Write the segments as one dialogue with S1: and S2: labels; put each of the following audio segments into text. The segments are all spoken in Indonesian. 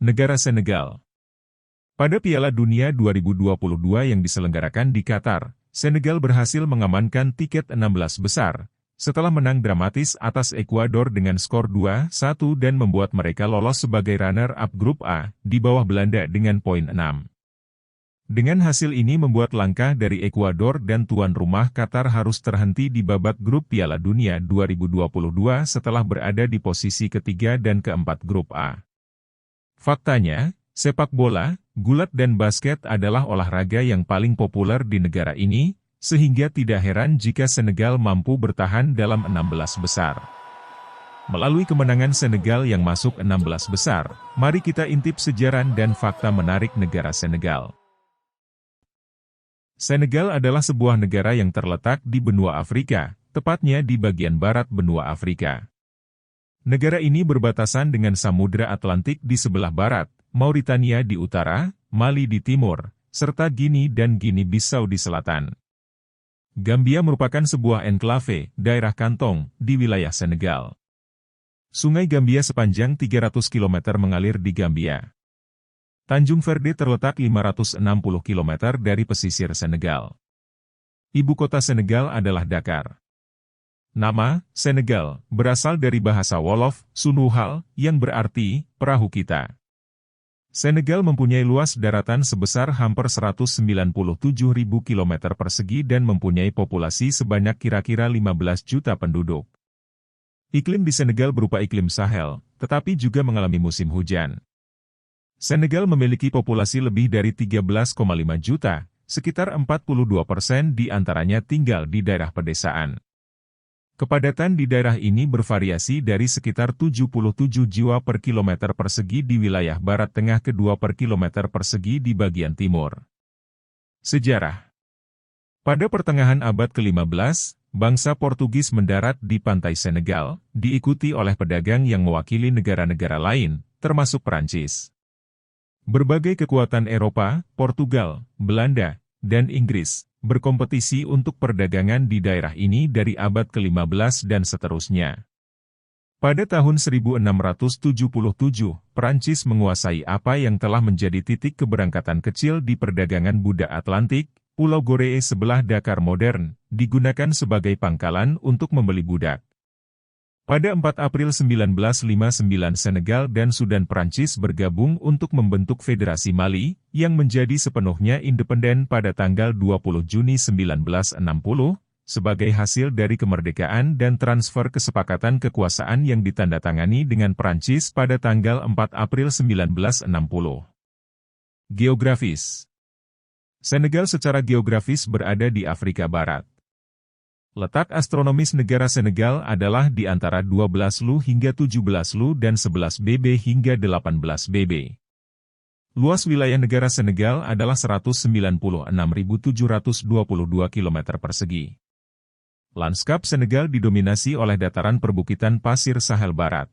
S1: Negara Senegal. Pada Piala Dunia 2022 yang diselenggarakan di Qatar, Senegal berhasil mengamankan tiket 16 besar, setelah menang dramatis atas Ekuador dengan skor 2-1 dan membuat mereka lolos sebagai runner-up grup A, di bawah Belanda dengan poin 6. Dengan hasil ini membuat langkah dari Ekuador dan tuan rumah Qatar harus terhenti di babak grup Piala Dunia 2022 setelah berada di posisi ketiga dan keempat grup A. Faktanya, sepak bola, gulat dan basket adalah olahraga yang paling populer di negara ini, sehingga tidak heran jika Senegal mampu bertahan dalam 16 besar. Melalui kemenangan Senegal yang masuk 16 besar, mari kita intip sejarah dan fakta menarik negara Senegal. Senegal adalah sebuah negara yang terletak di benua Afrika, tepatnya di bagian barat benua Afrika. Negara ini berbatasan dengan Samudra Atlantik di sebelah barat, Mauritania di utara, Mali di timur, serta Guinea dan Guinea-Bissau di selatan. Gambia merupakan sebuah enklave, daerah kantong, di wilayah Senegal. Sungai Gambia sepanjang 300 km mengalir di Gambia. Tanjung Verde terletak 560 km dari pesisir Senegal. Ibu kota Senegal adalah Dakar. Nama, Senegal, berasal dari bahasa Wolof, Sunuhal, yang berarti, perahu kita. Senegal mempunyai luas daratan sebesar hampir 197.000 km persegi dan mempunyai populasi sebanyak kira-kira 15 juta penduduk. Iklim di Senegal berupa iklim Sahel, tetapi juga mengalami musim hujan. Senegal memiliki populasi lebih dari 13,5 juta, sekitar 42% di antaranya tinggal di daerah pedesaan. Kepadatan di daerah ini bervariasi dari sekitar 77 jiwa per kilometer persegi di wilayah barat tengah ke 2 per kilometer persegi di bagian timur. Sejarah. Pada pertengahan abad ke-15, bangsa Portugis mendarat di pantai Senegal, diikuti oleh pedagang yang mewakili negara-negara lain, termasuk Prancis. Berbagai kekuatan Eropa, Portugal, Belanda, dan Inggris, berkompetisi untuk perdagangan di daerah ini dari abad ke-15 dan seterusnya. Pada tahun 1677, Prancis menguasai apa yang telah menjadi titik keberangkatan kecil di perdagangan budak Atlantik, Pulau Gorée sebelah Dakar modern, digunakan sebagai pangkalan untuk membeli budak. Pada 4 April 1959 Senegal dan Sudan Prancis bergabung untuk membentuk Federasi Mali, yang menjadi sepenuhnya independen pada tanggal 20 Juni 1960, sebagai hasil dari kemerdekaan dan transfer kesepakatan kekuasaan yang ditandatangani dengan Prancis pada tanggal 4 April 1960. Geografis. Senegal secara geografis berada di Afrika Barat. Letak astronomis negara Senegal adalah di antara 12 Lu hingga 17 Lu dan 11 BB hingga 18 BB. Luas wilayah negara Senegal adalah 196.722 km persegi. Lanskap Senegal didominasi oleh dataran perbukitan pasir Sahel Barat.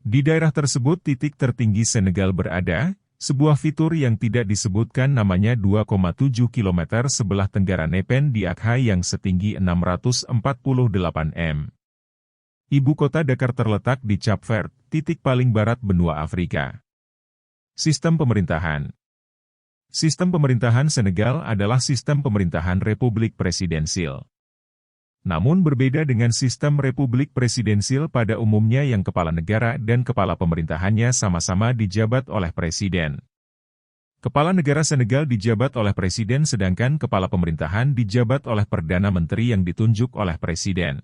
S1: Di daerah tersebut titik tertinggi Senegal berada, sebuah fitur yang tidak disebutkan namanya 2,7 km sebelah tenggara Nepen di Akha yang setinggi 648 m. Ibu kota Dakar terletak di Cap Vert, titik paling barat benua Afrika. Sistem pemerintahan. Sistem pemerintahan Senegal adalah sistem pemerintahan republik presidensil. Namun berbeda dengan sistem republik presidensil pada umumnya yang kepala negara dan kepala pemerintahannya sama-sama dijabat oleh presiden. Kepala negara Senegal dijabat oleh presiden sedangkan kepala pemerintahan dijabat oleh Perdana Menteri yang ditunjuk oleh presiden.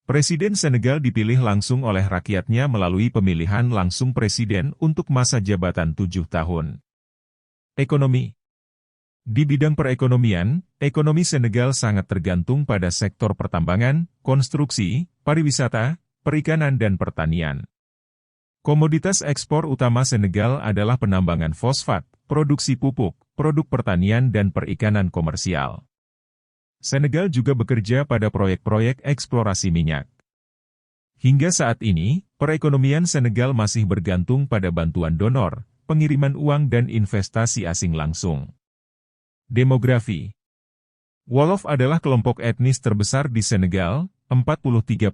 S1: Presiden Senegal dipilih langsung oleh rakyatnya melalui pemilihan langsung presiden untuk masa jabatan 7 tahun. Ekonomi. Di bidang perekonomian, ekonomi Senegal sangat tergantung pada sektor pertambangan, konstruksi, pariwisata, perikanan dan pertanian. Komoditas ekspor utama Senegal adalah penambangan fosfat, produksi pupuk, produk pertanian dan perikanan komersial. Senegal juga bekerja pada proyek-proyek eksplorasi minyak. Hingga saat ini, perekonomian Senegal masih bergantung pada bantuan donor, pengiriman uang dan investasi asing langsung. Demografi. Wolof adalah kelompok etnis terbesar di Senegal, 43%,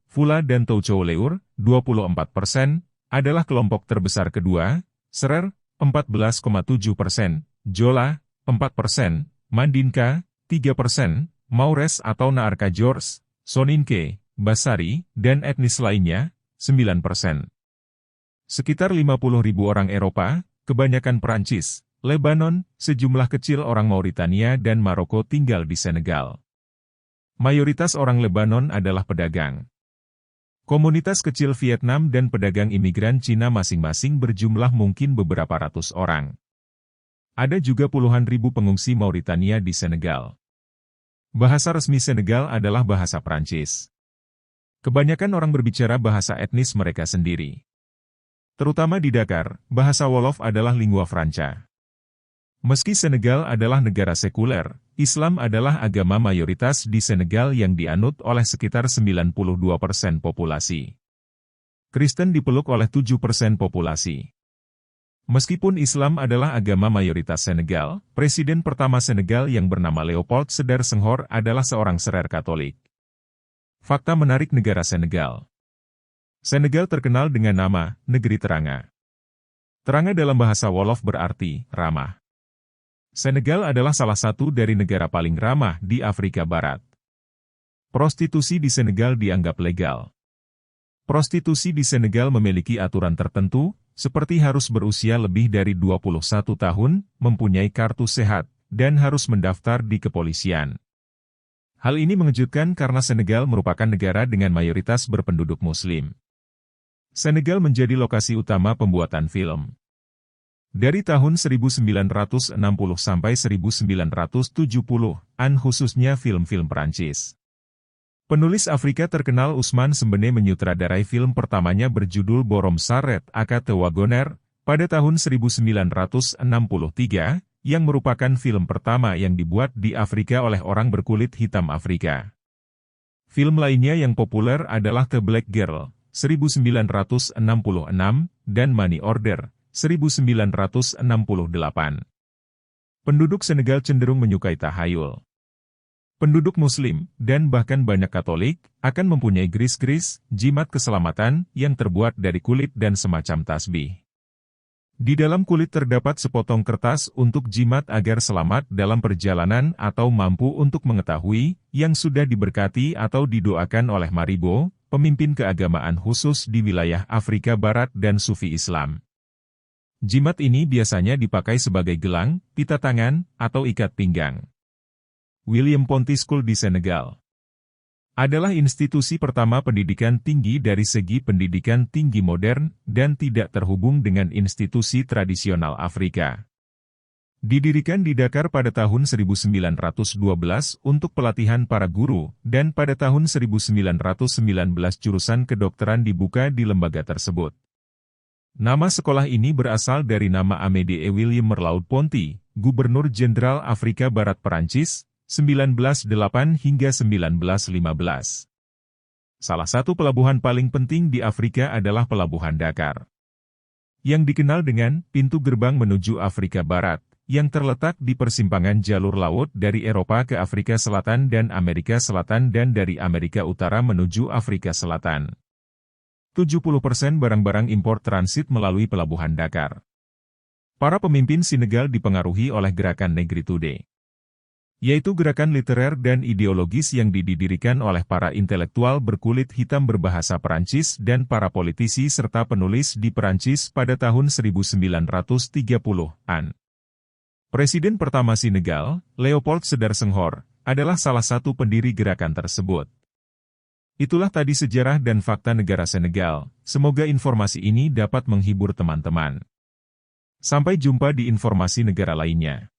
S1: Fula dan Touchou Leur, 24%, adalah kelompok terbesar kedua, Serer, 14,7%, Jola, 4%, Mandinka, 3%, Maures atau Naarka George, Soninke, Basari, dan etnis lainnya, 9%. Sekitar 50.000 orang Eropa, kebanyakan Perancis, Lebanon, sejumlah kecil orang Mauritania dan Maroko tinggal di Senegal. Mayoritas orang Lebanon adalah pedagang. Komunitas kecil Vietnam dan pedagang imigran Cina masing-masing berjumlah mungkin beberapa ratus orang. Ada juga puluhan ribu pengungsi Mauritania di Senegal. Bahasa resmi Senegal adalah bahasa Perancis. Kebanyakan orang berbicara bahasa etnis mereka sendiri. Terutama di Dakar, bahasa Wolof adalah lingua franca. Meski Senegal adalah negara sekuler, Islam adalah agama mayoritas di Senegal yang dianut oleh sekitar 92% populasi. Kristen dipeluk oleh 7% populasi. Meskipun Islam adalah agama mayoritas Senegal, Presiden pertama Senegal yang bernama Léopold Sédar Senghor adalah seorang Serer Katolik. Fakta menarik negara Senegal. Senegal terkenal dengan nama, Negeri Teranga. Teranga dalam bahasa Wolof berarti, ramah. Senegal adalah salah satu dari negara paling ramah di Afrika Barat. Prostitusi di Senegal dianggap legal. Prostitusi di Senegal memiliki aturan tertentu, seperti harus berusia lebih dari 21 tahun, mempunyai kartu sehat, dan harus mendaftar di kepolisian. Hal ini mengejutkan karena Senegal merupakan negara dengan mayoritas berpenduduk Muslim. Senegal menjadi lokasi utama pembuatan film. Dari tahun 1960 sampai 1970-an khususnya film-film Perancis. Penulis Afrika terkenal Ousmane Sembene menyutradarai film pertamanya berjudul Borom Saret Akate Wagoner, pada tahun 1963, yang merupakan film pertama yang dibuat di Afrika oleh orang berkulit hitam Afrika. Film lainnya yang populer adalah The Black Girl, 1966, dan Money Order, 1968. Penduduk Senegal cenderung menyukai tahayul. Penduduk Muslim, dan bahkan banyak Katolik, akan mempunyai gris-gris, jimat keselamatan, yang terbuat dari kulit dan semacam tasbih. Di dalam kulit terdapat sepotong kertas untuk jimat agar selamat dalam perjalanan atau mampu untuk mengetahui, yang sudah diberkati atau didoakan oleh Maribo, pemimpin keagamaan khusus di wilayah Afrika Barat dan Sufi Islam. Jimat ini biasanya dipakai sebagai gelang, pita tangan, atau ikat pinggang. William Ponty School di Senegal adalah institusi pertama pendidikan tinggi dari segi pendidikan tinggi modern dan tidak terhubung dengan institusi tradisional Afrika. Didirikan di Dakar pada tahun 1912 untuk pelatihan para guru, dan pada tahun 1919 jurusan kedokteran dibuka di lembaga tersebut. Nama sekolah ini berasal dari nama Amédée William Merlaud Ponty, Gubernur Jenderal Afrika Barat Perancis, 1908 hingga 1915. Salah satu pelabuhan paling penting di Afrika adalah Pelabuhan Dakar, yang dikenal dengan pintu gerbang menuju Afrika Barat, yang terletak di persimpangan jalur laut dari Eropa ke Afrika Selatan dan Amerika Selatan dan dari Amerika Utara menuju Afrika Selatan. 70% barang-barang impor transit melalui Pelabuhan Dakar. Para pemimpin Senegal dipengaruhi oleh gerakan Negritude, yaitu gerakan literer dan ideologis yang didirikan oleh para intelektual berkulit hitam berbahasa Perancis dan para politisi serta penulis di Perancis pada tahun 1930-an. Presiden pertama Senegal, Léopold Sédar Senghor, adalah salah satu pendiri gerakan tersebut. Itulah tadi sejarah dan fakta negara Senegal. Semoga informasi ini dapat menghibur teman-teman. Sampai jumpa di informasi negara lainnya.